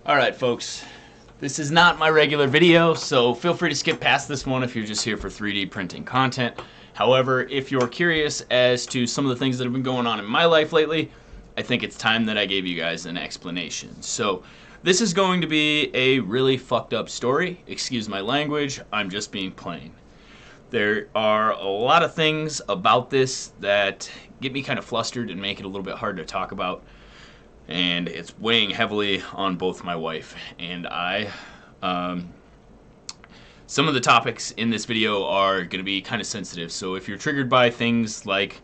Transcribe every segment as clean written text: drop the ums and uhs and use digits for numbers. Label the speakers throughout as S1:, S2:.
S1: Alright folks, this is not my regular video, so feel free to skip past this one if you're just here for 3D printing content. However, if you're curious as to some of the things that have been going on in my life lately, I think it's time that I gave you guys an explanation. So, this is going to be a really fucked up story. Excuse my language, I'm just being plain. There are a lot of things about this that get me kind of flustered and make it a little bit hard to talk about. And it's weighing heavily on both my wife and I. Some of the topics in this video are going to be kind of sensitive, so if you're triggered by things like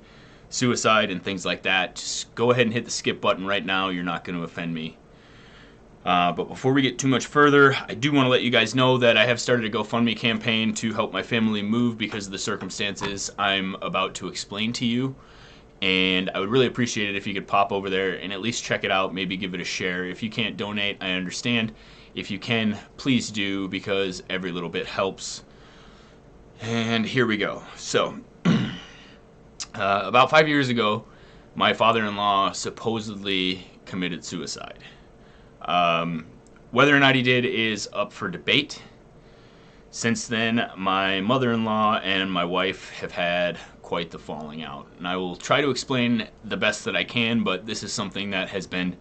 S1: suicide and things like that, just go ahead and hit the skip button right now. You're not going to offend me. But before we get too much further, I do want to let you guys know that I have started a GoFundMe campaign to help my family move because of the circumstances I'm about to explain to you. And I would really appreciate it if you could pop over there and at least check it out, maybe give it a share. If you can't donate, I understand. If you can, please do, because every little bit helps. And here we go. So, about 5 years ago, my father-in-law supposedly committed suicide. Whether or not he did is up for debate. Since then, my mother-in-law and my wife have had quite the falling out. And I will try to explain the best that I can, but this is something that has been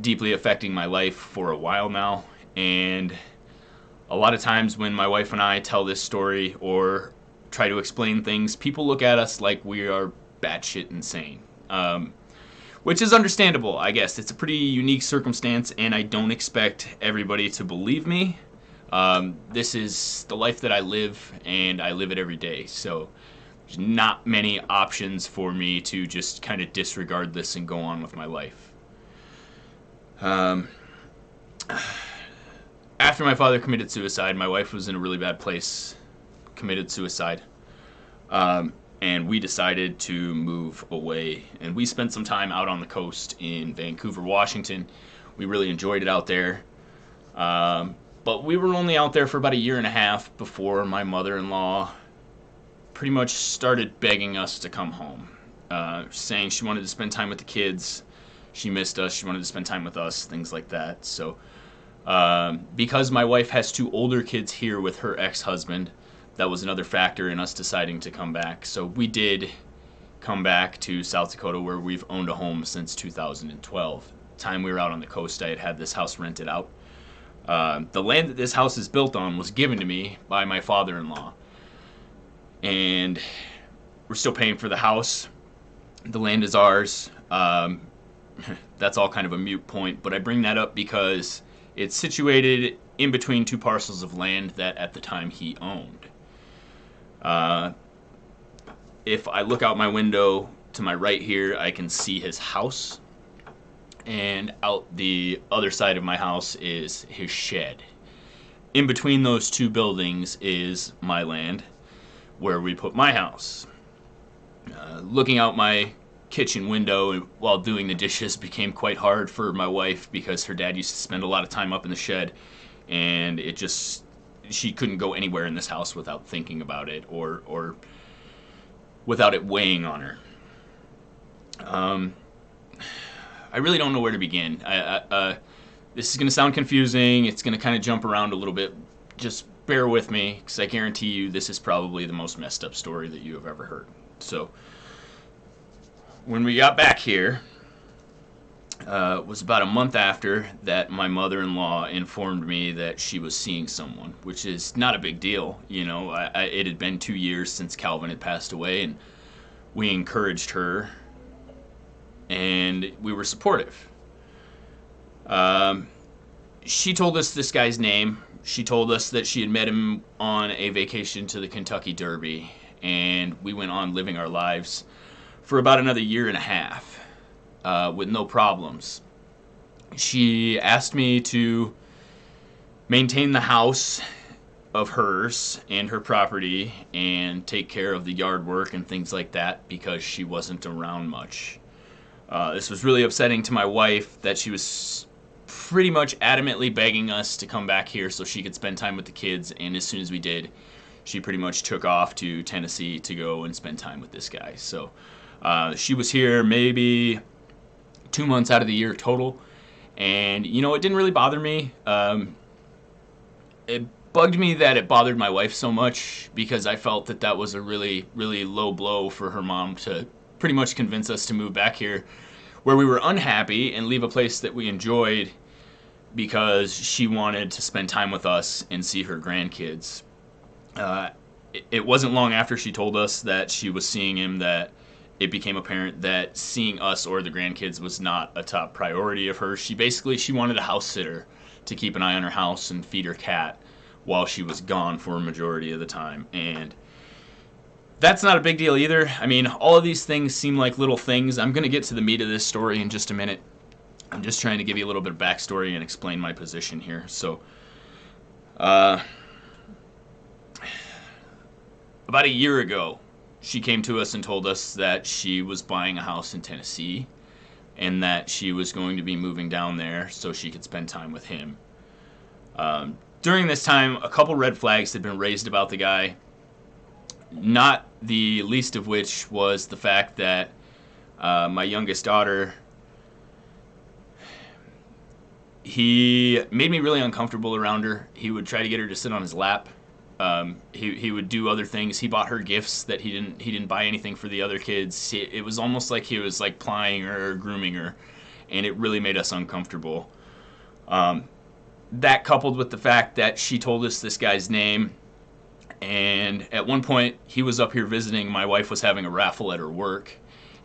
S1: deeply affecting my life for a while now. And a lot of times when my wife and I tell this story or try to explain things, people look at us like we are batshit insane. Which is understandable, I guess. It's a pretty unique circumstance, and I don't expect everybody to believe me. This is the life that I live, and I live it every day. So there's not many options for me to just kind of disregard this and go on with my life. After my father committed suicide, my wife was in a really bad place, committed suicide, and we decided to move away. And we spent some time out on the coast in Vancouver, Washington. We really enjoyed it out there. But we were only out there for about a year and a half before my mother-in-law pretty much started begging us to come home, saying she wanted to spend time with the kids, she missed us, she wanted to spend time with us, things like that. So because my wife has two older kids here with her ex-husband, that was another factor in us deciding to come back. So we did come back to South Dakota, where we've owned a home since 2012. The time we were out on the coast, I had this house rented out. The land that this house is built on was given to me by my father-in-law. And we're still paying for the house. The land is ours. That's all kind of a moot point, but I bring that up because it's situated in between two parcels of land that at the time he owned. If I look out my window to my right here, I can see his house. And out the other side of my house is his shed. In between those two buildings is my land, where we put my house. Looking out my kitchen window while doing the dishes became quite hard for my wife because her dad used to spend a lot of time up in the shed, and she couldn't go anywhere in this house without thinking about it or without it weighing on her. I really don't know where to begin. This is going to sound confusing. It's going to kind of jump around a little bit. Just bear with me, because I guarantee you this is probably the most messed up story that you have ever heard. So, when we got back here, it was about a month after that my mother-in-law informed me that she was seeing someone, which is not a big deal. You know, it had been 2 years since Calvin had passed away, and we encouraged her, and we were supportive. She told us this guy's name. She told us that she had met him on a vacation to the Kentucky Derby, and we went on living our lives for about another year and a half with no problems. She asked me to maintain the house of hers and her property and take care of the yard work and things like that because she wasn't around much. This was really upsetting to my wife that she was pretty much adamantly begging us to come back here so she could spend time with the kids, and as soon as we did, she pretty much took off to Tennessee to go and spend time with this guy. So she was here maybe 2 months out of the year total, And, it didn't really bother me. It bugged me that it bothered my wife so much because I felt that that was a really, really low blow for her mom to pretty much convince us to move back here where we were unhappy and leave a place that we enjoyed because she wanted to spend time with us and see her grandkids. It wasn't long after she told us that she was seeing him that it became apparent that seeing us or the grandkids was not a top priority of hers. She wanted a house sitter to keep an eye on her house and feed her cat while she was gone for a majority of the time. And that's not a big deal either. I mean, all of these things seem like little things. I'm going to get to the meat of this story in just a minute. I'm just trying to give you a little bit of backstory and explain my position here. So, about a year ago, she came to us and told us that she was buying a house in Tennessee and that she was going to be moving down there so she could spend time with him. During this time, a couple red flags had been raised about the guy, not the least of which was the fact that my youngest daughter, he made me really uncomfortable around her. He would try to get her to sit on his lap. He would do other things. He bought her gifts that he didn't buy anything for the other kids. It was almost like he was like plying her or grooming her, and it really made us uncomfortable. That coupled with the fact that she told us this guy's name, and at one point he was up here visiting. My wife was having a raffle at her work,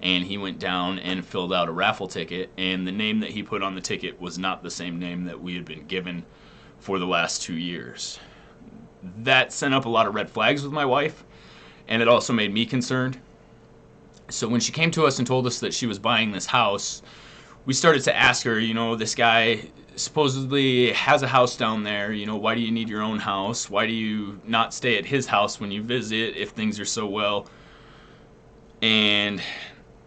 S1: and he went down and filled out a raffle ticket, and the name that he put on the ticket was not the same name that we had been given for the last 2 years. That sent up a lot of red flags with my wife, and it also made me concerned. So when she came to us and told us that she was buying this house, we started to ask her, this guy supposedly has a house down there, why do you need your own house? Why do you not stay at his house when you visit if things are so well? And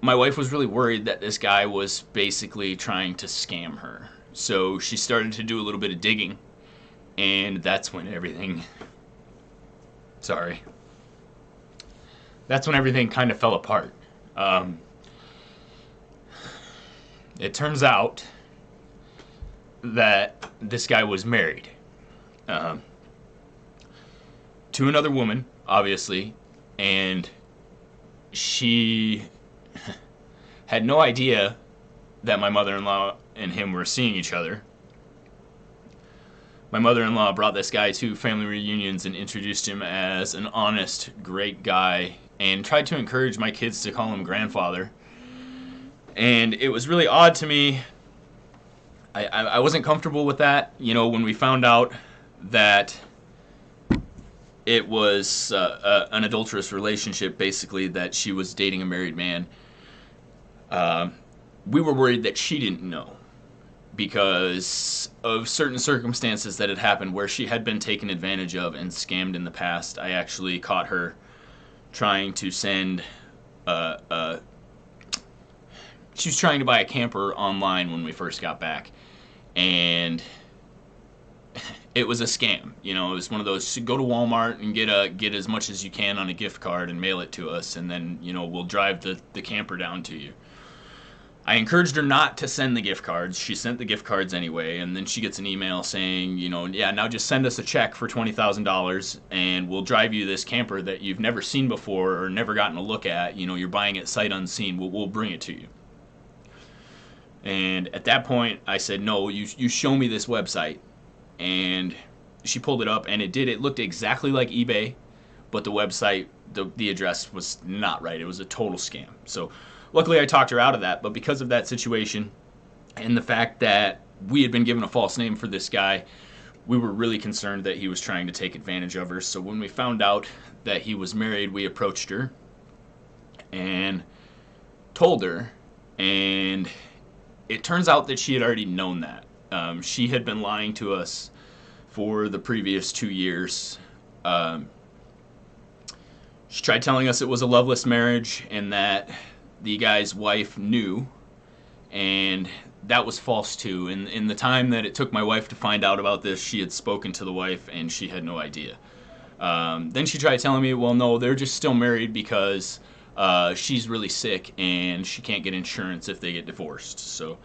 S1: my wife was really worried that this guy was basically trying to scam her. So she started to do a little bit of digging, and that's when everything kind of fell apart. It turns out that this guy was married to another woman, obviously, and she had no idea that my mother-in-law and him were seeing each other. My mother-in-law brought this guy to family reunions and introduced him as an honest, great guy and tried to encourage my kids to call him grandfather. And it was really odd to me. I wasn't comfortable with that. When we found out that it was an adulterous relationship, basically, that she was dating a married man, we were worried that she didn't know because of certain circumstances that had happened where she had been taken advantage of and scammed in the past. I actually caught her trying to send she was trying to buy a camper online when we first got back, and it was a scam. It was one of those, go to Walmart and get as much as you can on a gift card and mail it to us, and then we'll drive the camper down to you. I encouraged her not to send the gift cards. She sent the gift cards anyway, and then she gets an email saying, now just send us a check for $20,000 and we'll drive you this camper that you've never seen before or never gotten a look at. You're buying it sight unseen. We'll bring it to you. And at that point, I said, no, you show me this website. And she pulled it up, and it looked exactly like eBay, but the website, the address was not right. It was a total scam. So luckily I talked her out of that, but because of that situation and the fact that we had been given a false name for this guy, we were really concerned that he was trying to take advantage of her. So when we found out that he was married, we approached her and told her, and it turns out that she had already known that. She had been lying to us for the previous 2 years. She tried telling us it was a loveless marriage and that the guy's wife knew, and that was false too. In the time that it took my wife to find out about this, she had spoken to the wife and she had no idea. Then she tried telling me, well, no, they're just still married because she's really sick and she can't get insurance if they get divorced. So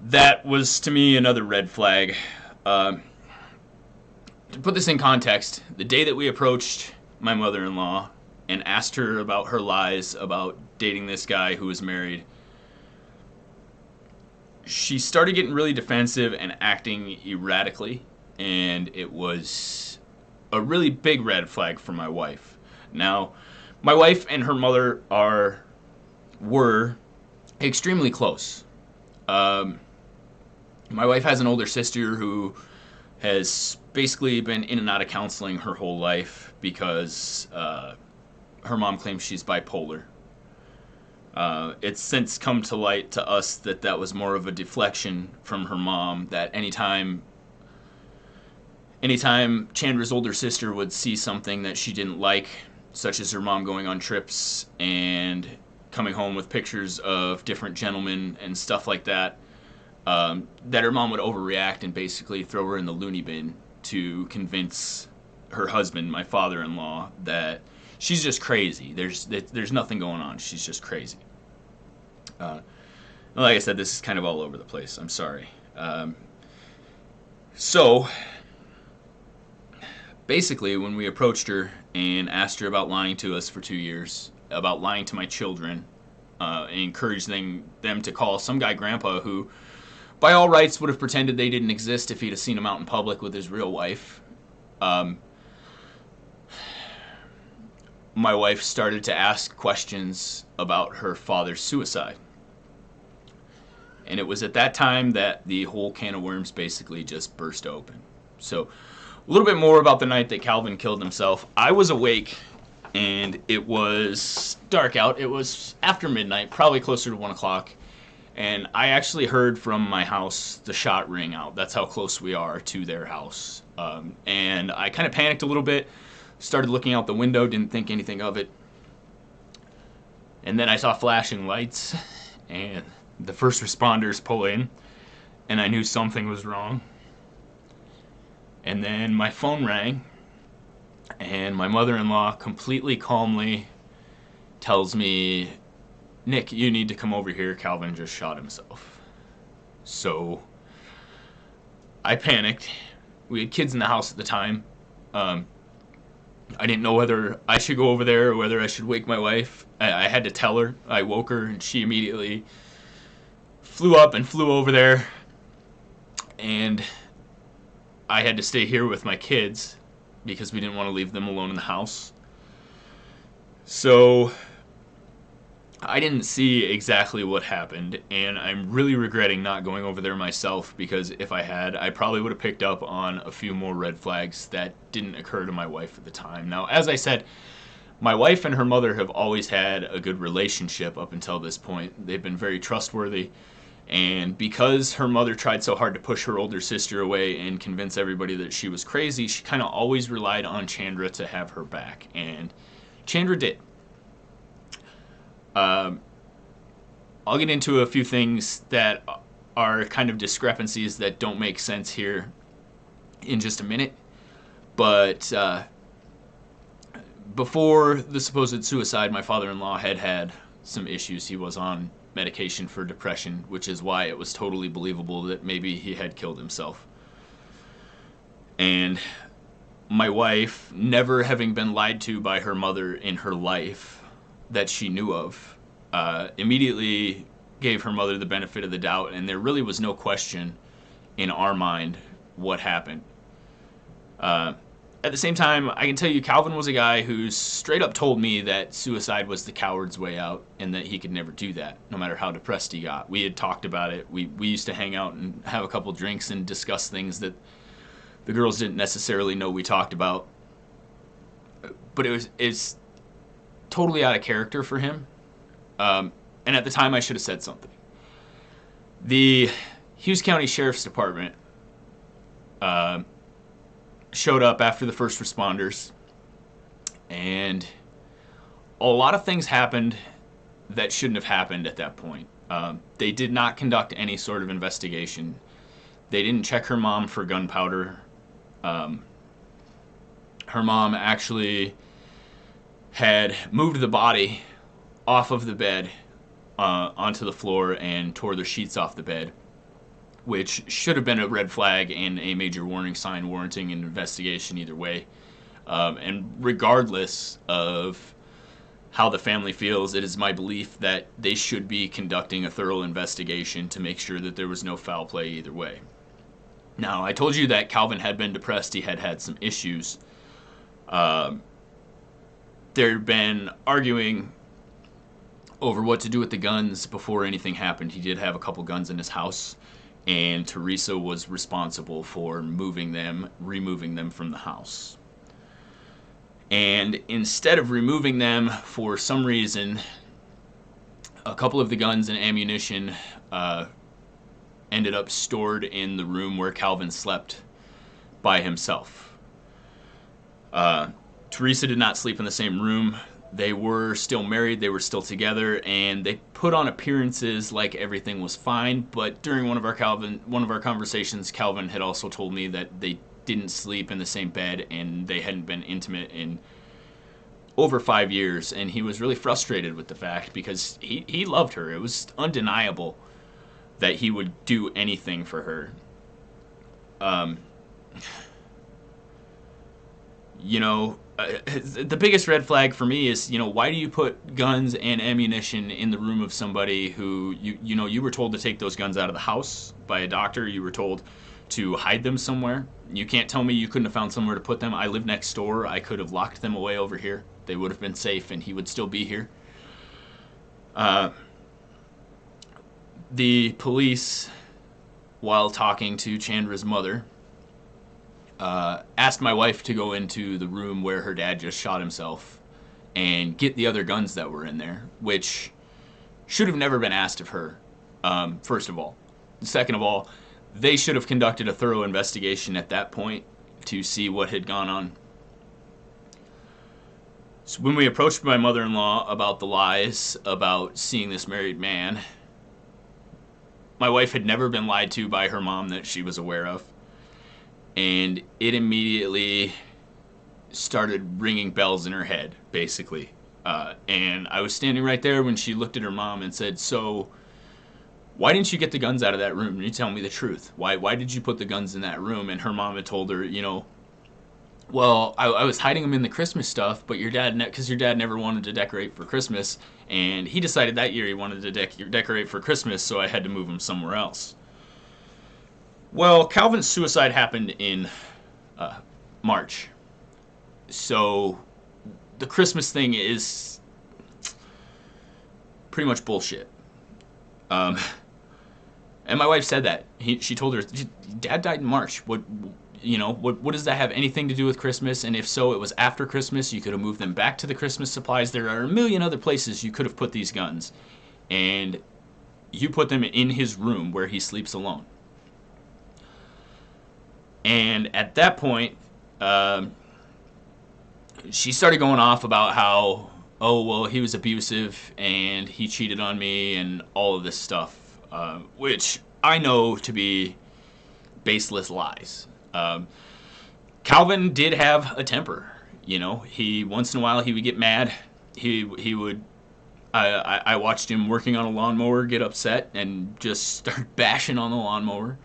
S1: that was to me another red flag. To put this in context, the day that we approached my mother-in-law and asked her about her lies about dating this guy who was married, she started getting really defensive and acting erratically, and it was a really big red flag for my wife. Now, my wife and her mother were extremely close. My wife has an older sister who has basically been in and out of counseling her whole life because her mom claims she's bipolar. It's since come to light to us that was more of a deflection from her mom, that anytime Chandra's older sister would see something that she didn't like, such as her mom going on trips and coming home with pictures of different gentlemen and stuff like that, that her mom would overreact and basically throw her in the loony bin to convince her husband, my father-in-law, that she's just crazy. There's nothing going on. She's just crazy. Like I said, this is kind of all over the place. I'm sorry. So, basically, when we approached her and asked her about lying to us for 2 years, about lying to my children, encouraging them to call some guy grandpa who, by all rights, would have pretended they didn't exist if he'd have seen him out in public with his real wife. My wife started to ask questions about her father's suicide. And it was at that time that the whole can of worms basically just burst open. So, a little bit more about the night that Calvin killed himself. I was awake, and it was dark out. It was after midnight, probably closer to 1 o'clock. And I actually heard from my house the shot ring out. That's how close we are to their house. And I kind of panicked a little bit, started looking out the window, didn't think anything of it. And then I saw flashing lights, and the first responders pull in, and I knew something was wrong. And then my phone rang, and my mother-in-law completely calmly tells me, "Nick, you need to come over here. Calvin just shot himself." So I panicked. We had kids in the house at the time. I didn't know whether I should go over there or whether I should wake my wife. I had to tell her. I woke her, and she immediately flew up and flew over there. And I had to stay here with my kids because we didn't want to leave them alone in the house. So I didn't see exactly what happened, and I'm really regretting not going over there myself, because if I had, I probably would have picked up on a few more red flags that didn't occur to my wife at the time. Now, as I said, my wife and her mother have always had a good relationship up until this point. They've been very trustworthy, and because her mother tried so hard to push her older sister away and convince everybody that she was crazy, she kind of always relied on Chandra to have her back, and Chandra did. I'll get into a few things that are kind of discrepancies that don't make sense here in just a minute. But before the supposed suicide, my father-in-law had some issues. He was on medication for depression, which is why it was totally believable that maybe he had killed himself. And my wife, never having been lied to by her mother in her life that she knew of, immediately gave her mother the benefit of the doubt, and there really was no question in our mind what happened. At the same time, I can tell you Calvin was a guy who straight up told me that suicide was the coward's way out and that he could never do that, no matter how depressed he got. We had talked about it. We used to hang out and have a couple drinks and discuss things that the girls didn't necessarily know we talked about. But it's totally out of character for him. And at the time, I should have said something. The Hughes County Sheriff's Department showed up after the first responders, and a lot of things happened that shouldn't have happened at that point. They did not conduct any sort of investigation. They didn't check her mom for gunpowder. Her mom actually had moved the body off of the bed onto the floor and tore the sheets off the bed. which should have been a red flag and a major warning sign warranting an investigation either way. And regardless of how the family feels, it is my belief that they should be conducting a thorough investigation to make sure that there was no foul play either way. Now, I told you that Calvin had been depressed. He had had some issues. There had been arguing over what to do with the guns before anything happened. He did have a couple guns in his house, and Teresa was responsible for removing them from the house. And instead of removing them, for some reason, a couple of the guns and ammunition ended up stored in the room where Calvin slept by himself. Teresa did not sleep in the same room. They were still married, they were still together, and they put on appearances like everything was fine. But during one of our conversations, Calvin had also told me that they didn't sleep in the same bed and they hadn't been intimate in over 5 years, and he was really frustrated with the fact because he loved her. It was undeniable that he would do anything for her. The biggest red flag for me is, why do you put guns and ammunition in the room of somebody who, you were told to take those guns out of the house by a doctor. You were told to hide them somewhere. You can't tell me you couldn't have found somewhere to put them. I live next door. I could have locked them away over here. They would have been safe and he would still be here. The police, while talking to Chandra's mother, asked my wife to go into the room where her dad just shot himself and get the other guns that were in there, which should have never been asked of her, first of all. Second of all, they should have conducted a thorough investigation at that point to see what had gone on. So when we approached my mother-in-law about the lies about seeing this married man, my wife had never been lied to by her mom that she was aware of. And it immediately started ringing bells in her head, basically. And I was standing right there when she looked at her mom and said, "So, why didn't you get the guns out of that room? You tell me the truth. Why did you put the guns in that room?" And her mom had told her, well, I was hiding them in the Christmas stuff, but your dad never wanted to decorate for Christmas, and he decided that year he wanted to decorate for Christmas, so I had to move them somewhere else. Well, Calvin's suicide happened in March. So the Christmas thing is pretty much bullshit. And my wife said that. She told her, "Dad died in March. What does that have anything to do with Christmas? And if so, it was after Christmas. You could have moved them back to the Christmas supplies. There are a million other places you could have put these guns. And you put them in his room where he sleeps alone." And at that point, she started going off about how, he was abusive and he cheated on me and all of this stuff, which I know to be baseless lies. Calvin did have a temper. He once in a while he would get mad. He would. I watched him working on a lawnmower get upset and just start bashing on the lawnmower.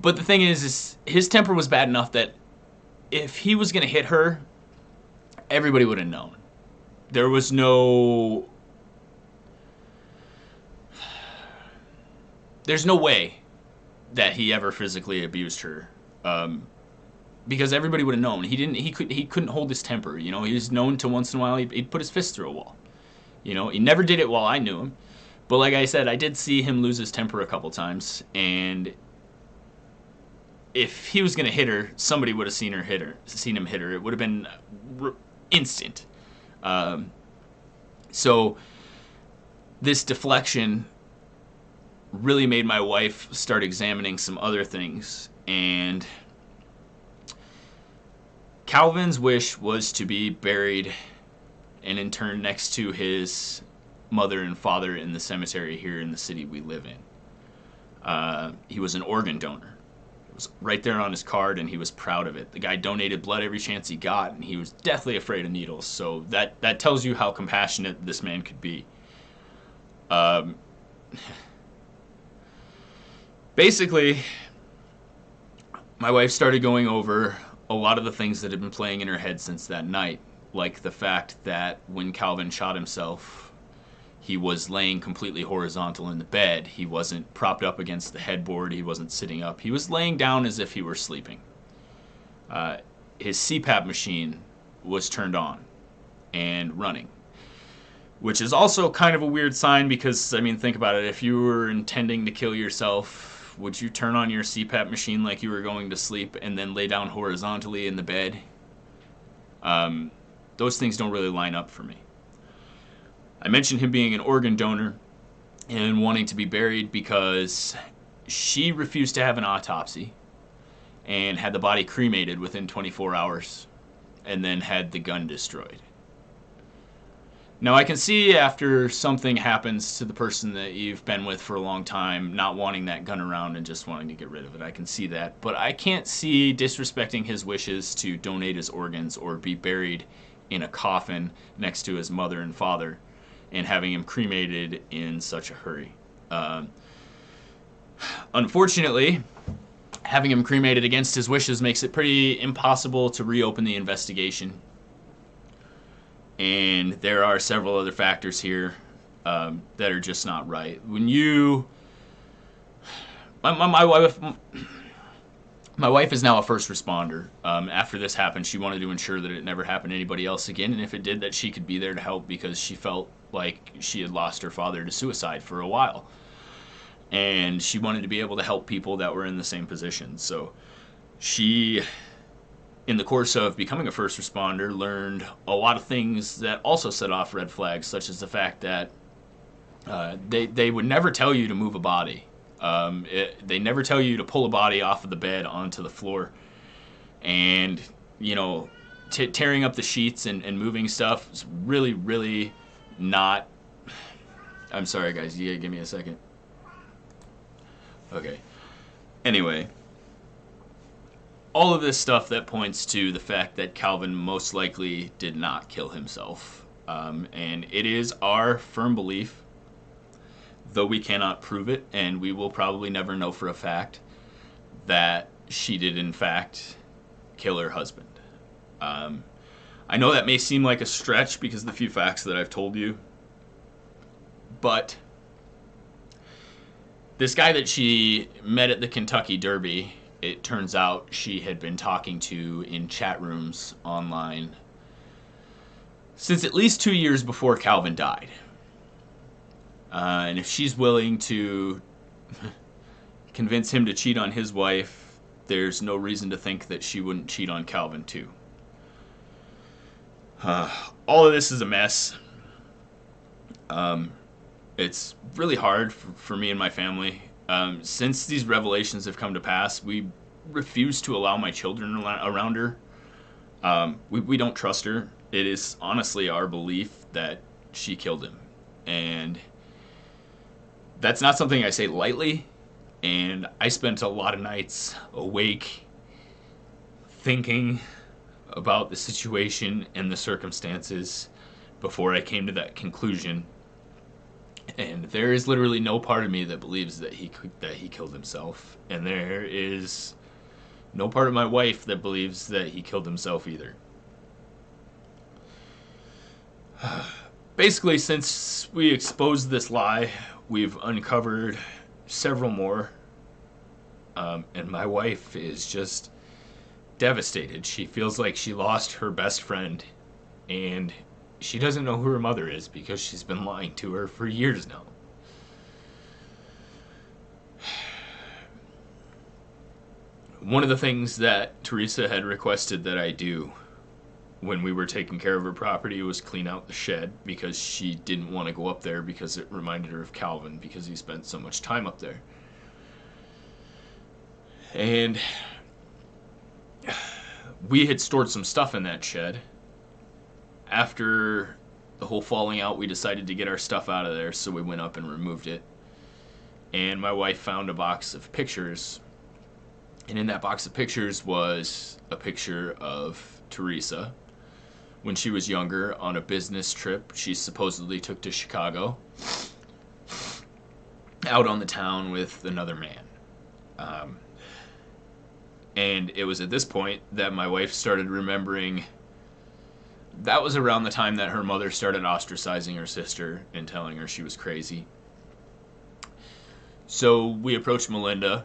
S1: But the thing is his temper was bad enough that if he was going to hit her, everybody would have known. There was there's no way that he ever physically abused her, because everybody would have known. He couldn't hold his temper. He was known to once in a while he'd put his fist through a wall. He never did it while I knew him, but like I said, I did see him lose his temper a couple times, and if he was going to hit her, somebody would have seen him hit her. It would have been instant. So this deflection really made my wife start examining some other things. And Calvin's wish was to be buried and interred next to his mother and father in the cemetery here in the city we live in. He was an organ donor. Was right there on his card, and he was proud of it. The guy donated blood every chance he got, and he was deathly afraid of needles. So that tells you how compassionate this man could be. Basically, my wife started going over a lot of the things that had been playing in her head since that night, like the fact that when Calvin shot himself, he was laying completely horizontal in the bed. He wasn't propped up against the headboard. He wasn't sitting up. He was laying down as if he were sleeping. His CPAP machine was turned on and running, which is also kind of a weird sign because, I mean, think about it. If you were intending to kill yourself, would you turn on your CPAP machine like you were going to sleep and then lay down horizontally in the bed? Those things don't really line up for me. I mentioned him being an organ donor and wanting to be buried because she refused to have an autopsy and had the body cremated within 24 hours and then had the gun destroyed. Now, I can see after something happens to the person that you've been with for a long time, not wanting that gun around and just wanting to get rid of it. I can see that. But I can't see disrespecting his wishes to donate his organs or be buried in a coffin next to his mother and father and having him cremated in such a hurry. Unfortunately, having him cremated against his wishes makes it pretty impossible to reopen the investigation. And there are several other factors here that are just not right. When you... My wife is now a first responder. After this happened, she wanted to ensure that it never happened to anybody else again, and if it did, that she could be there to help because she felt like she had lost her father to suicide for a while. And she wanted to be able to help people that were in the same position. So she, in the course of becoming a first responder, learned a lot of things that also set off red flags, such as the fact that they would never tell you to move a body. They never tell you to pull a body off of the bed onto the floor. And, you know, tearing up the sheets and moving stuff is really, really not... I'm sorry, guys. You gotta give me a second. Okay. Anyway, all of this stuff that points to the fact that Calvin most likely did not kill himself. And it is our firm belief, though we cannot prove it, and we will probably never know for a fact, that she did in fact kill her husband. I know that may seem like a stretch because of the few facts that I've told you, but this guy that she met at the Kentucky Derby, it turns out she had been talking to in chat rooms online since at least 2 years before Calvin died. And if she's willing to convince him to cheat on his wife, there's no reason to think that she wouldn't cheat on Calvin too. All of this is a mess. It's really hard for me and my family. Since these revelations have come to pass, we refuse to allow my children around her. We don't trust her. It is honestly our belief that she killed him. And that's not something I say lightly. And I spent a lot of nights awake thinking about the situation and the circumstances before I came to that conclusion. And there is literally no part of me that believes that he killed himself. And there is no part of my wife that believes that he killed himself either. Basically, since we exposed this lie, we've uncovered several more. And my wife is just devastated. She feels like she lost her best friend. And she doesn't know who her mother is because she's been lying to her for years now. One of the things that Teresa had requested that I do when we were taking care of her property was clean out the shed because she didn't want to go up there because it reminded her of Calvin because he spent so much time up there. And we had stored some stuff in that shed. After the whole falling out, we decided to get our stuff out of there, so we went up and removed it. And my wife found a box of pictures, and in that box of pictures was a picture of Teresa when she was younger on a business trip she supposedly took to Chicago, out on the town with another man. Um, and it was at this point that my wife started remembering. That was around the time that her mother started ostracizing her sister and telling her she was crazy. So we approached Melinda,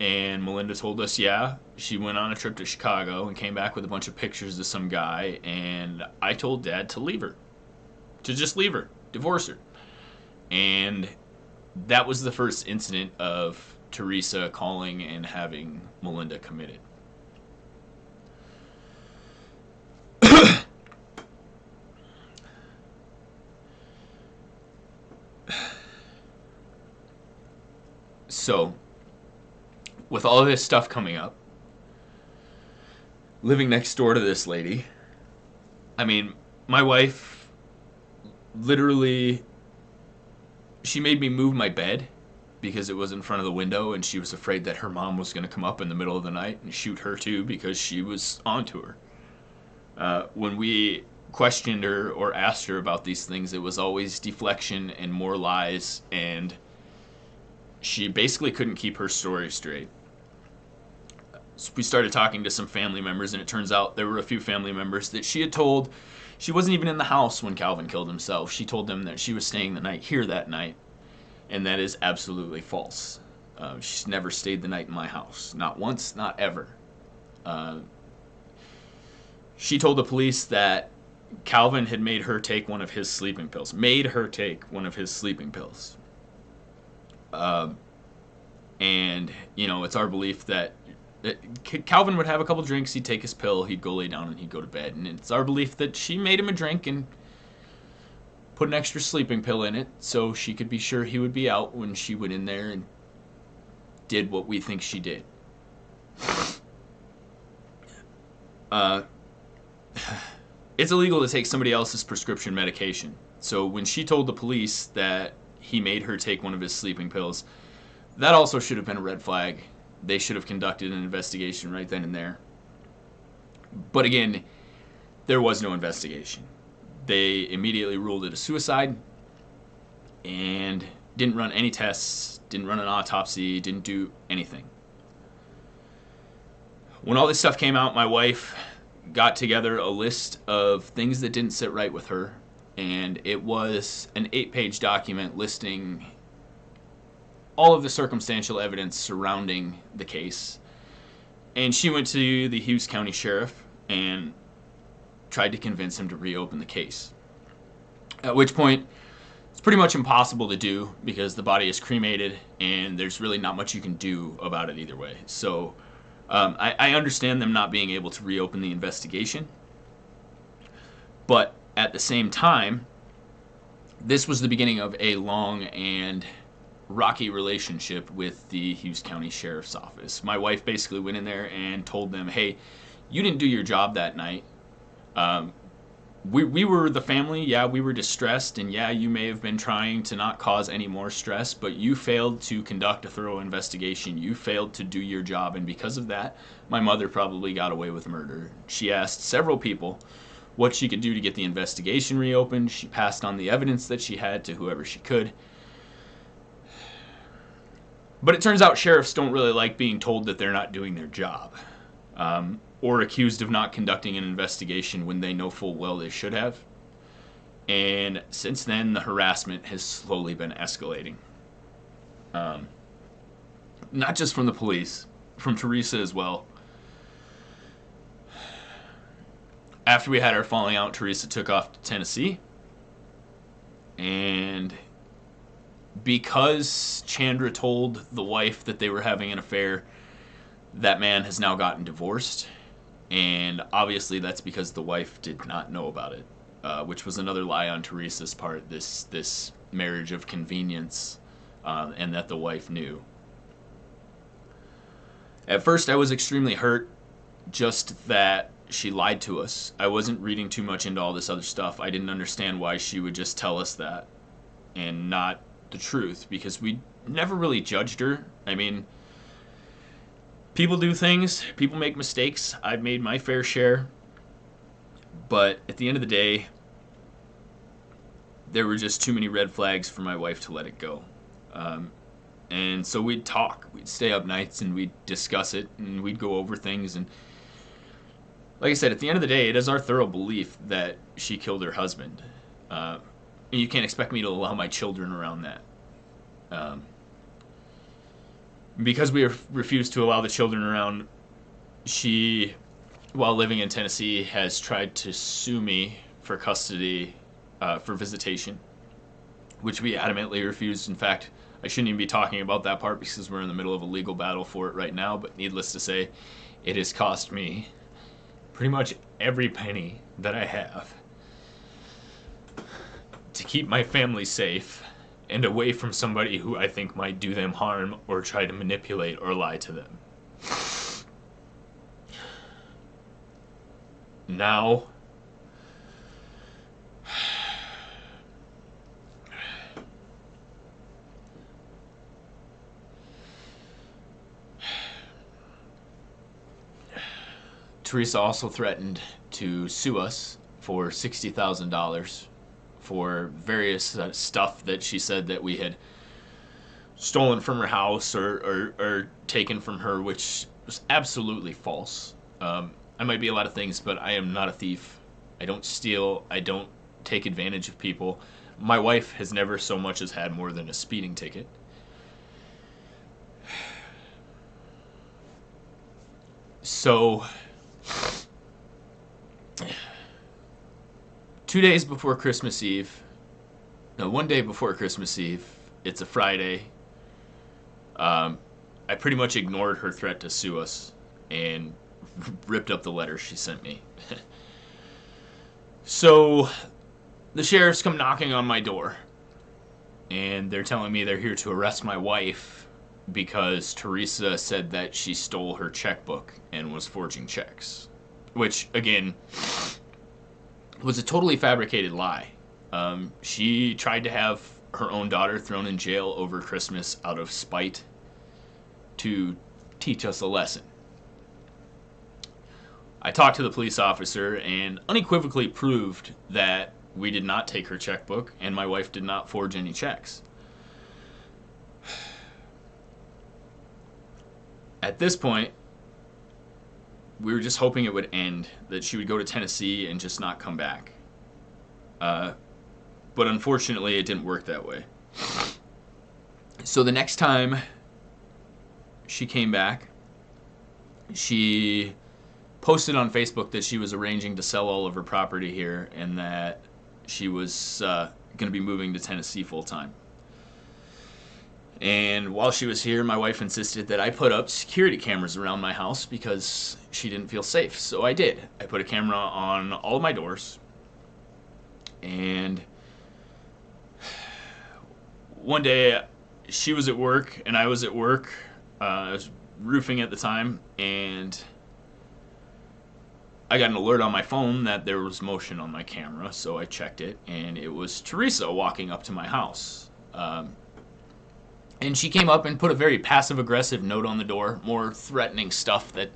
S1: and Melinda told us, yeah, she went on a trip to Chicago and came back with a bunch of pictures of some guy, and I told Dad to leave her. To just leave her. Divorce her. And that was the first incident of Teresa calling and having Melinda committed. So, with all of this stuff coming up, living next door to this lady, I mean, my wife literally, she made me move my bed because it was in front of the window, and she was afraid that her mom was going to come up in the middle of the night and shoot her too because she was onto her. When we questioned her or asked her about these things, it was always deflection and more lies, and she basically couldn't keep her story straight. So we started talking to some family members, and it turns out there were a few family members that she had told she wasn't even in the house when Calvin killed himself. She told them that she was staying the night here that night, and that is absolutely false. She's never stayed the night in my house. Not once, not ever. She told the police that Calvin had made her take one of his sleeping pills. Made her take one of his sleeping pills. And, you know, it's our belief that Calvin would have a couple drinks, he'd take his pill, he'd go lay down, and he'd go to bed. And it's our belief that she made him a drink and put an extra sleeping pill in it so she could be sure he would be out when she went in there and did what we think she did. It's illegal to take somebody else's prescription medication. So when she told the police that he made her take one of his sleeping pills, that also should have been a red flag. They should have conducted an investigation right then and there. But again, there was no investigation. They immediately ruled it a suicide and didn't run any tests, didn't run an autopsy, didn't do anything. When all this stuff came out, my wife got together a list of things that didn't sit right with her, and it was an 8-page document listing all of the circumstantial evidence surrounding the case. And she went to the Hughes County Sheriff and tried to convince him to reopen the case. At which point, it's pretty much impossible to do because the body is cremated and there's really not much you can do about it either way. So I understand them not being able to reopen the investigation. But at the same time, this was the beginning of a long and rocky relationship with the Hughes County Sheriff's Office. My wife basically went in there and told them, hey, you didn't do your job that night. We were the family, yeah, we were distressed, and yeah, you may have been trying to not cause any more stress, but you failed to conduct a thorough investigation. You failed to do your job, and because of that, my mother probably got away with murder. She asked several people what she could do to get the investigation reopened. She passed on the evidence that she had to whoever she could. But it turns out sheriffs don't really like being told that they're not doing their job, or accused of not conducting an investigation when they know full well they should have. And since then, the harassment has slowly been escalating. Not just from the police, from Teresa as well. After we had our falling out, Teresa took off to Tennessee, and because Chandra told the wife that they were having an affair, that man has now gotten divorced. And obviously that's because the wife did not know about it, which was another lie on Teresa's part, this marriage of convenience, and that the wife knew. At first I was extremely hurt, just that she lied to us. I wasn't reading too much into all this other stuff. I didn't understand why she would just tell us that and not the truth, because we never really judged her. I mean, people do things, people make mistakes. I've made my fair share, but at the end of the day, there were just too many red flags for my wife to let it go. And And so we'd talk. We'd stay up nights and we'd discuss it and we'd go over things. And like I said, at the end of the day, it is our thorough belief that she killed her husband. And you can't expect me to allow my children around that. Because we refused to allow the children around, she, while living in Tennessee, has tried to sue me for custody for visitation, which we adamantly refused. In fact, I shouldn't even be talking about that part because we're in the middle of a legal battle for it right now, but needless to say, it has cost me pretty much every penny that I have to keep my family safe and away from somebody who I think might do them harm or try to manipulate or lie to them. Now, Teresa also threatened to sue us for $60,000 for various stuff that she said that we had stolen from her house or taken from her, which was absolutely false. I might be a lot of things, but I am not a thief. I don't steal. I don't take advantage of people. My wife has never so much as had more than a speeding ticket. So, 2 days before Christmas Eve, no, 1 day before Christmas Eve, it's a Friday, I pretty much ignored her threat to sue us and ripped up the letter she sent me. So, the sheriffs come knocking on my door, and they're telling me they're here to arrest my wife because Teresa said that she stole her checkbook and was forging checks. Which, again, was a totally fabricated lie. She tried to have her own daughter thrown in jail over Christmas out of spite to teach us a lesson. I talked to the police officer and unequivocally proved that we did not take her checkbook and my wife did not forge any checks. At this point, we were just hoping it would end, that she would go to Tennessee and just not come back. But unfortunately, it didn't work that way. So the next time she came back, she posted on Facebook that she was arranging to sell all of her property here and that she was going to be moving to Tennessee full time. And while she was here, my wife insisted that I put up security cameras around my house because she didn't feel safe. So I did. I put a camera on all of my doors. And one day, she was at work and I was at work. I was roofing at the time, and I got an alert on my phone that there was motion on my camera, so I checked it, and it was Teresa walking up to my house. And she came up and put a very passive-aggressive note on the door, more threatening stuff that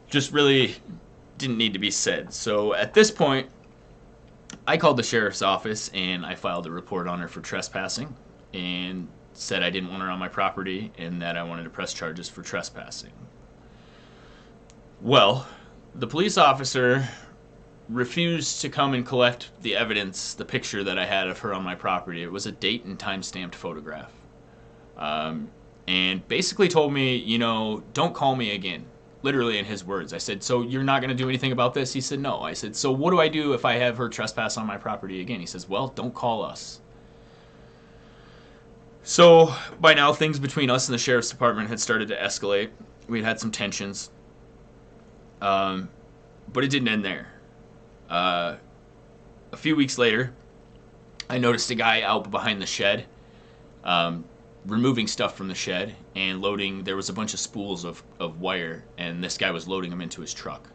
S1: just really didn't need to be said. So at this point, I called the sheriff's office and I filed a report on her for trespassing and said I didn't want her on my property and that I wanted to press charges for trespassing. Well, the police officer refused to come and collect the evidence, the picture that I had of her on my property. It was a date and time-stamped photograph. And basically told me, don't call me again. Literally in his words. I said, so you're not going to do anything about this? He said, no. I said, so what do I do if I have her trespass on my property again? He says, well, don't call us. So by now, things between us and the sheriff's department had started to escalate. We had some tensions. But it didn't end there. A few weeks later, I noticed a guy out behind the shed, removing stuff from the shed and loading. There was a bunch of spools of wire, and this guy was loading them into his truck.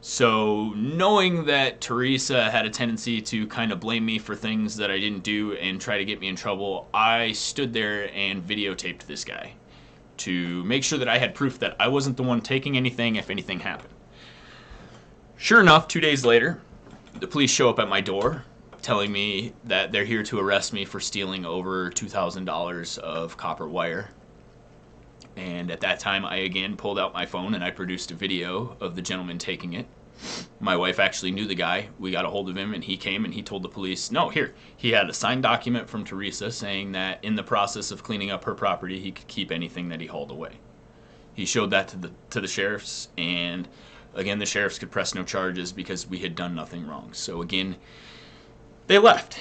S1: So knowing that Teresa had a tendency to kind of blame me for things that I didn't do and try to get me in trouble, I stood there and videotaped this guy to make sure that I had proof that I wasn't the one taking anything if anything happened. Sure enough, 2 days later, the police show up at my door telling me that they're here to arrest me for stealing over $2,000 of copper wire. And at that time, I again pulled out my phone and I produced a video of the gentleman taking it. My wife actually knew the guy. We got a hold of him, and he came and he told the police, no, here, he had a signed document from Teresa saying that in the process of cleaning up her property, he could keep anything that he hauled away. He showed that to the sheriffs, and again, the sheriffs could press no charges because we had done nothing wrong. So again, they left.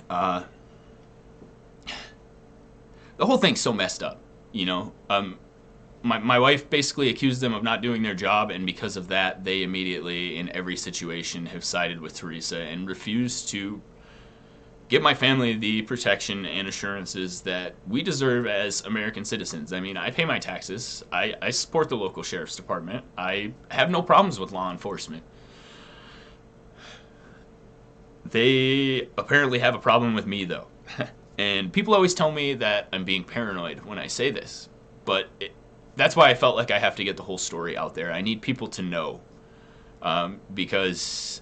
S1: The whole thing's so messed up, you know. My wife basically accused them of not doing their job, and because of that, they immediately, in every situation, have sided with Teresa and refused to give my family the protection and assurances that we deserve as American citizens. I mean, I pay my taxes. I support the local sheriff's department. I have no problems with law enforcement. They apparently have a problem with me, though. And people always tell me that I'm being paranoid when I say this, but that's why I felt like I have to get the whole story out there. I need people to know, because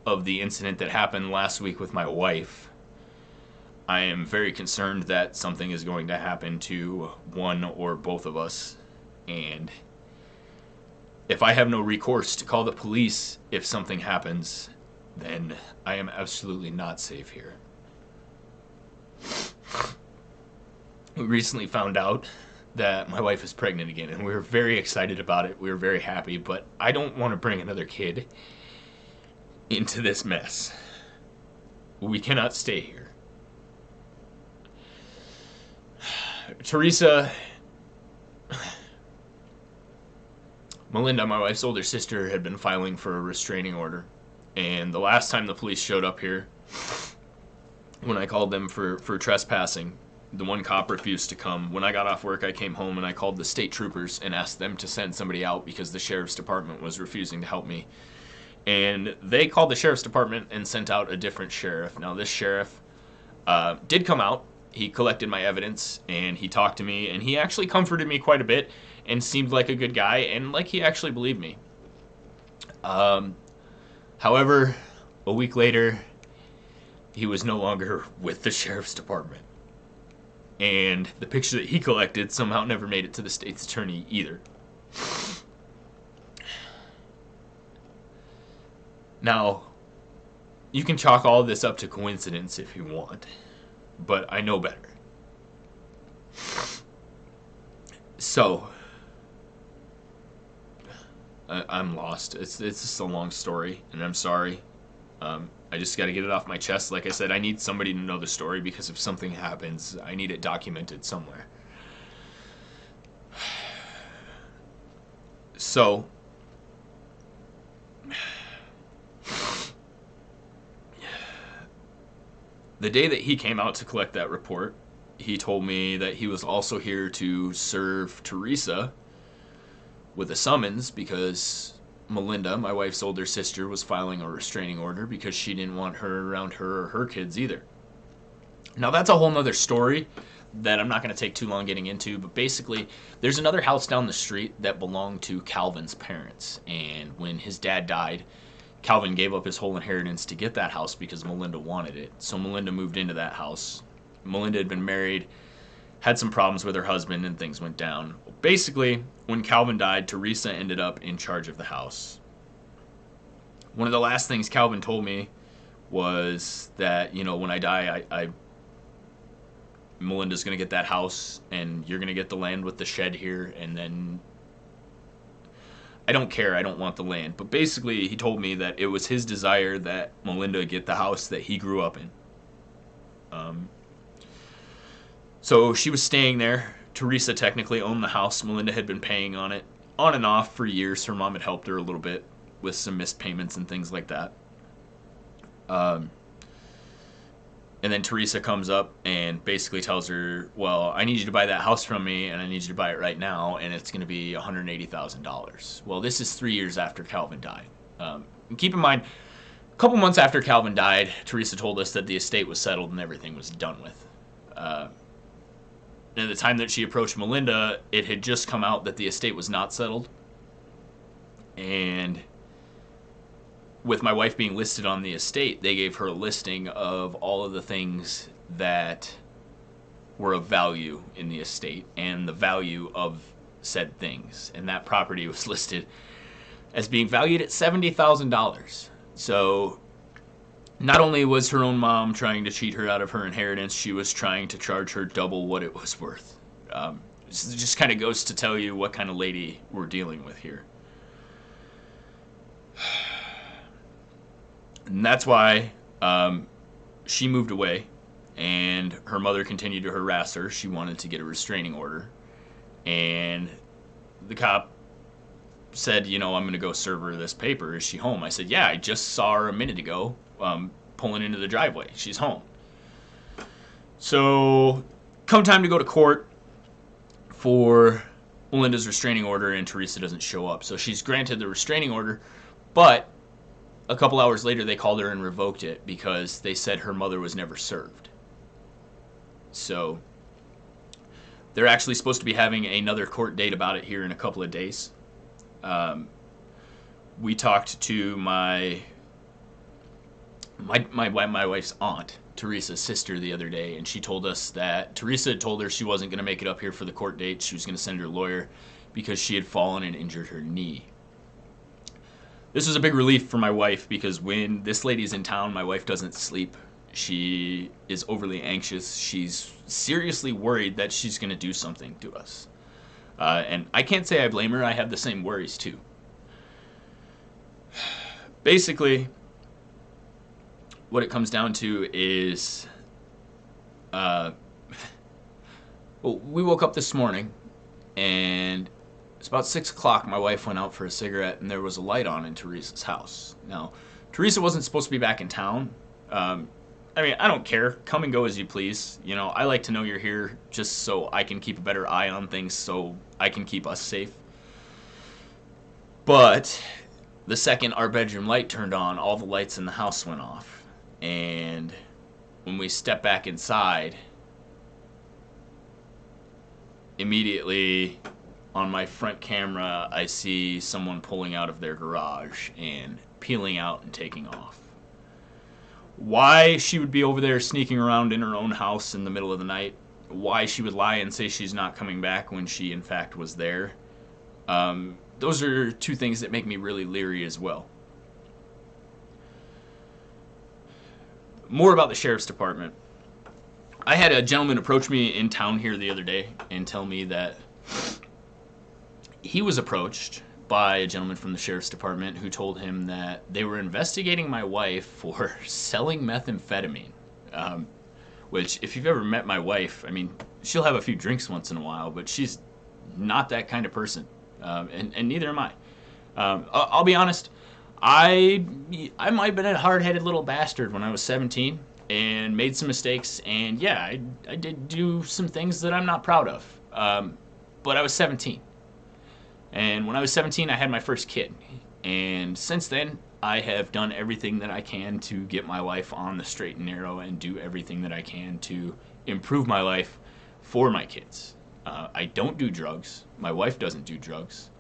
S1: of the incident that happened last week with my wife. I am very concerned that something is going to happen to one or both of us, and if I have no recourse to call the police if something happens, then I am absolutely not safe here. We recently found out that my wife is pregnant again, and we were very excited about it. We were very happy, but I don't want to bring another kid into this mess. We cannot stay here. Teresa, Melinda, my wife's older sister, had been filing for a restraining order, and the last time the police showed up here, when I called them for trespassing, the one cop refused to come. When I got off work, I came home and I called the state troopers and asked them to send somebody out because the sheriff's department was refusing to help me. And they called the sheriff's department and sent out a different sheriff. Now, this sheriff did come out. He collected my evidence and he talked to me, and he actually comforted me quite a bit and seemed like a good guy and like he actually believed me. However, a week later, he was no longer with the sheriff's department. And the picture that he collected somehow never made it to the state's attorney either. Now, you can chalk all of this up to coincidence if you want, but I know better. So, I'm lost. It's just a long story, and I'm sorry. I just got to get it off my chest. Like I said, I need somebody to know the story because if something happens, I need it documented somewhere. So, the day that he came out to collect that report, he told me that he was also here to serve Teresa with a summons because Melinda, my wife's older sister, was filing a restraining order because she didn't want her around her or her kids either. Now, that's a whole nother story that I'm not going to take too long getting into, but basically, there's another house down the street that belonged to Calvin's parents, and when his dad died, Calvin gave up his whole inheritance to get that house because Melinda wanted it. So Melinda moved into that house. Melinda had been married, had some problems with her husband, and things went down. Basically, when Calvin died, Teresa ended up in charge of the house. One of the last things Calvin told me was that, you know, when I die, Melinda's going to get that house, and you're going to get the land with the shed here, and then I don't care, I don't want the land. But basically, he told me that it was his desire that Melinda get the house that he grew up in. So she was staying there. Teresa technically owned the house. Melinda had been paying on it on and off for years. Her mom had helped her a little bit with some missed payments and things like that. And then Teresa comes up and basically tells her, well, I need you to buy that house from me, and I need you to buy it right now, and it's going to be $180,000. Well, this is 3 years after Calvin died. And keep in mind, a couple months after Calvin died, Teresa told us that the estate was settled and everything was done with. And at the time that she approached Melinda, it had just come out that the estate was not settled. And with my wife being listed on the estate, they gave her a listing of all of the things that were of value in the estate and the value of said things. And that property was listed as being valued at $70,000. So not only was her own mom trying to cheat her out of her inheritance, she was trying to charge her double what it was worth. This just kind of goes to tell you what kind of lady we're dealing with here. And that's why she moved away, and her mother continued to harass her. She wanted to get a restraining order, and the cop said, I'm going to go serve her this paper. Is she home? I said, yeah, I just saw her a minute ago pulling into the driveway. She's home. So come time to go to court for Melinda's restraining order, and Teresa doesn't show up. So she's granted the restraining order, but a couple hours later they called her and revoked it because they said her mother was never served. So they're actually supposed to be having another court date about it here in a couple of days. We talked to my wife's aunt, Teresa's sister, the other day, and she told us that Teresa had told her she wasn't going to make it up here for the court date. She was going to send her lawyer because she had fallen and injured her knee. This was a big relief for my wife because when this lady's in town, my wife doesn't sleep. She is overly anxious. She's seriously worried that she's going to do something to us. And I can't say I blame her. I have the same worries too. Basically, what it comes down to is, we woke up this morning, and it's about 6 o'clock. My wife went out for a cigarette, and there was a light on in Teresa's house. Now, Teresa wasn't supposed to be back in town. I don't care. Come and go as you please. I like to know you're here just so I can keep a better eye on things, so I can keep us safe. But the second our bedroom light turned on, all the lights in the house went off. And when we stepped back inside, immediately on my front camera, I see someone pulling out of their garage and peeling out and taking off. Why she would be over there sneaking around in her own house in the middle of the night, why she would lie and say she's not coming back when she in fact was there, those are two things that make me really leery as well. More about the sheriff's department. I had a gentleman approach me in town here the other day and tell me that he was approached by a gentleman from the sheriff's department who told him that they were investigating my wife for selling methamphetamine. Which, if you've ever met my wife, she'll have a few drinks once in a while, but she's not that kind of person. And neither am I. I'll be honest. I might have been a hard-headed little bastard when I was 17 and made some mistakes, and yeah, I did do some things that I'm not proud of. But I was 17. And when I was 17, I had my first kid. And since then, I have done everything that I can to get my life on the straight and narrow and do everything that I can to improve my life for my kids. I don't do drugs. My wife doesn't do drugs.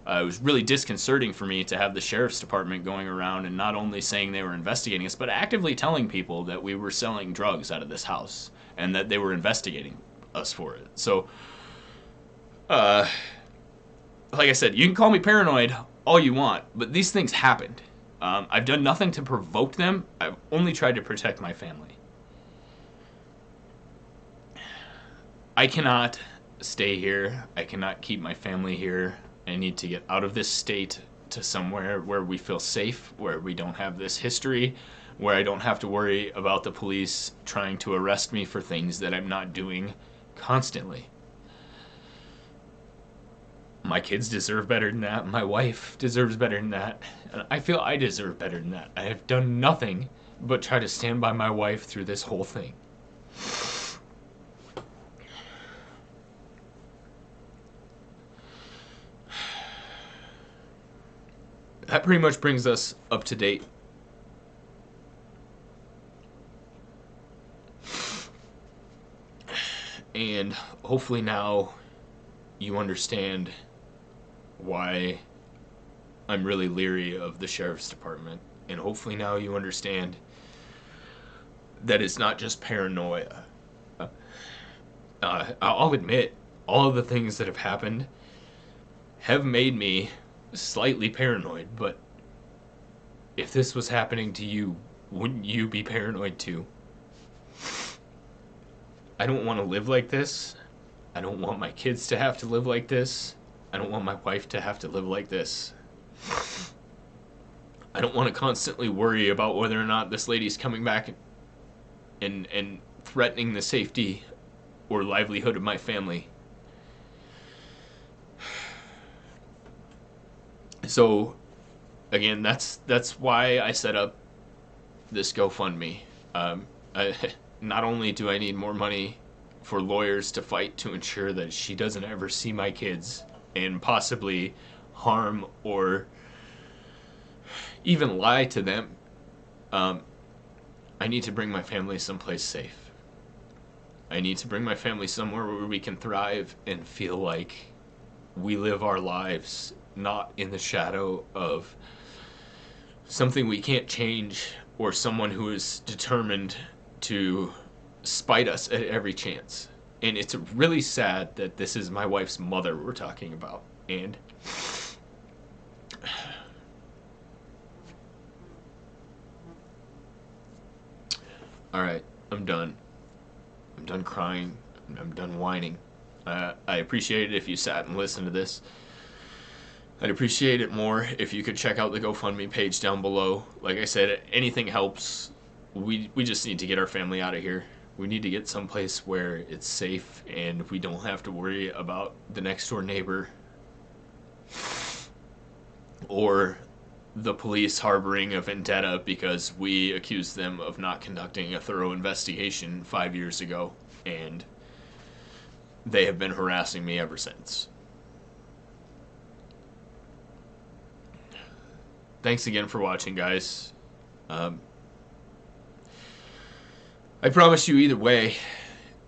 S1: It was really disconcerting for me to have the sheriff's department going around and not only saying they were investigating us, but actively telling people that we were selling drugs out of this house and that they were investigating us for it. So, like I said, you can call me paranoid all you want, but these things happened. I've done nothing to provoke them. I've only tried to protect my family. I cannot stay here. I cannot keep my family here. I need to get out of this state to somewhere where we feel safe, where we don't have this history, where I don't have to worry about the police trying to arrest me for things that I'm not doing constantly. My kids deserve better than that. My wife deserves better than that. And I feel I deserve better than that. I have done nothing but try to stand by my wife through this whole thing. That pretty much brings us up to date. And hopefully now you understand why I'm really leery of the sheriff's department And hopefully now you understand that it's not just paranoia. I'll admit, all of the things that have happened have made me slightly paranoid, but if this was happening to you, wouldn't you be paranoid too? I don't want to live like this. I don't want my kids to have to live like this. I don't want my wife to have to live like this. I don't want to constantly worry about whether or not this lady's coming back and threatening the safety or livelihood of my family. So, again, that's why I set up this GoFundMe. Not only do I need more money for lawyers to fight to ensure that she doesn't ever see my kids and possibly harm or even lie to them, I need to bring my family someplace safe. I need to bring my family somewhere where we can thrive and feel like we live our lives not in the shadow of something we can't change or someone who is determined to spite us at every chance. And it's really sad that this is my wife's mother we're talking about. And alright, I'm done. I'm done crying. I'm done whining. I appreciate it if you sat and listened to this. I'd appreciate it more if you could check out the GoFundMe page down below. Like I said, anything helps. We just need to get our family out of here. We need to get someplace where it's safe and we don't have to worry about the next door neighbor or the police harboring a vendetta because we accused them of not conducting a thorough investigation 5 years ago, and they have been harassing me ever since. Thanks again for watching, guys. I promise you either way,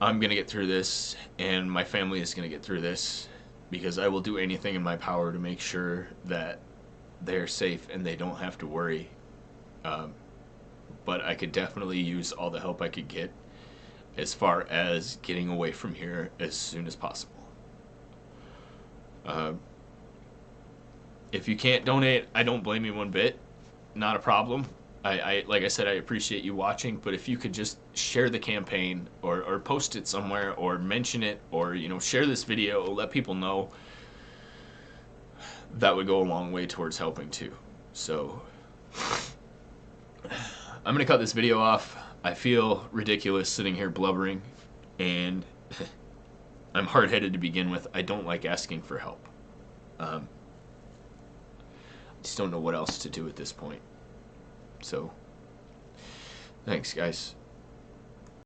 S1: I'm going to get through this, and my family is going to get through this, because I will do anything in my power to make sure that they're safe and they don't have to worry. But I could definitely use all the help I could get as far as getting away from here as soon as possible. If you can't donate, I don't blame you one bit. Not a problem. I like I said, I appreciate you watching, but if you could just share the campaign or post it somewhere or mention it or, you know, share this video, let people know, that would go a long way towards helping too. So I'm gonna cut this video off. I feel ridiculous sitting here blubbering, and I'm hard-headed to begin with. I don't like asking for help. I just don't know what else to do at this point. So, thanks, guys.